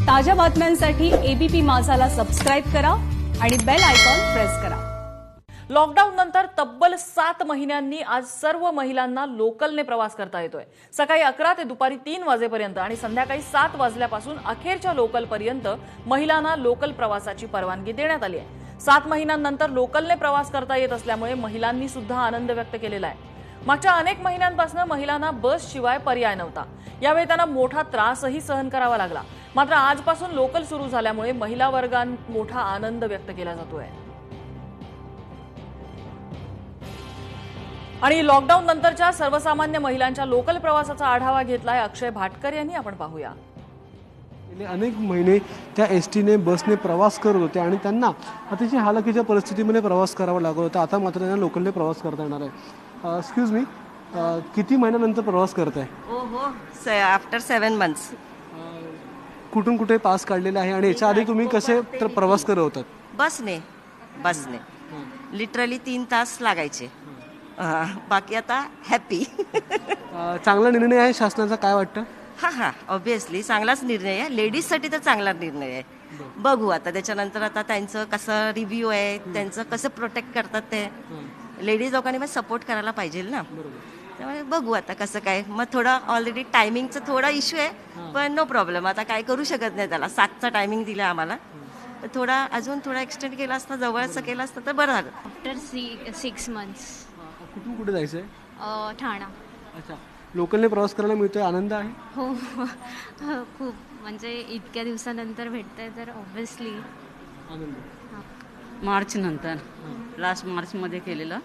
ताज्या बातम्यांसाठी ABP माझाला subscribe करा आणि बेल आयकॉन प्रेस करा। लॉकडाऊन नंतर तब्बल 7 महिन्यांनी आज सर्व महिलांना लोकलने प्रवास करता येतोय। सकाळी 11 ते दुपारी 3 वाजेपर्यंत आणि संध्याकाळी 7 वाजल्यापासून अखेरच्या लोकलपर्यंत महिलांना लोकल प्रवासाची परवानगी देण्यात आली आहे। 7 महिन्यांनंतर लोकलने प्रवास करता येत असल्यामुळे महिलांनी सुद्धा आनंद व्यक्त केलेला आहे। मागच्या अनेक महिन्यांपासून महिलांना बस शिवाय पर्याय नव्हता। यावेळी त्यांना मोठा त्रासही सहन करावा लागला। मात्र आजपासून लोकल सुरू झाल्यामुळे महिला वर्गात मोठा आनंद व्यक्त केला जातोय। आणि लॉकडाऊन नंतरच्या सर्वसामान्य महिलांच्या लोकल प्रवासाचा आढावा घेतलाय अक्षय भाटकर यांनी। आपण पाहूया। गेले अनेक महिने त्या एसटीने बसने प्रवास करत होते आणि त्यांना अतिशय हालाकीच्या परिस्थितीमध्ये प्रवास करावा लागत होता। आता मात्र त्यांना लोकलने प्रवास करता येणार आहे। एक्सक्यूज मी, किती महिन्यानंतर प्रवास करताय? After 7 months. कुठून कुठे पास काढलेला आहे आणि याच्या आधी तुम्ही कसे प्रवास करत होतात? बसने लिटरली 3 तास लागायचे। बाकी आता हॅपी। चांगला निर्णय आहे शासनाचा, काय वाटतं? हा ऑब्विसली चांगलाच निर्णय आहे। लेडीजसाठी तर चांगला निर्णय आहे। बघू आता त्याच्यानंतर आता त्यांचं कसं रिव्ह्यू आहे, त्यांचं कसं प्रोटेक्ट करतात ते लेडीज लोकांनी मग सपोर्ट करायला पाहिजे ना। त्यामुळे बघू आता कसं काय। मग थोडा ऑलरेडी टायमिंगचा थोडा इश्यू आहे, पण नो प्रॉब्लेम, आता काय करू शकत नाही त्याला। 7चा टायमिंग दिला आम्हाला, तर थोडा अजून थोडा एक्सटेंड केला असता, जवळचं केला असता तर बरं झालं। After 6 months. कुठून कुठे जायचंय? ठाणा. अच्छा, लोकलने प्रवास करायला मिळतोय, आनंद आहे? हो खूप, म्हणजे इतक्या दिवसानंतर भेटतंय तर ऑब्व्हियसली आनंद। मार्च नंतर लास्ट मार्चमध्ये केलेलं,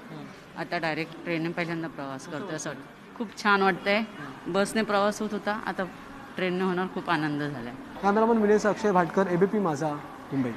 आता डायरेक्ट ट्रेनने पहिल्यांदा प्रवास करतोय। असं खूप छान वाटतंय। बसने प्रवास होत होता, आता ट्रेनने होणार, खूप आनंद झालाय। कॅमेरामन विनय अक्षय भाटकर, एबीपी माझा, मुंबई।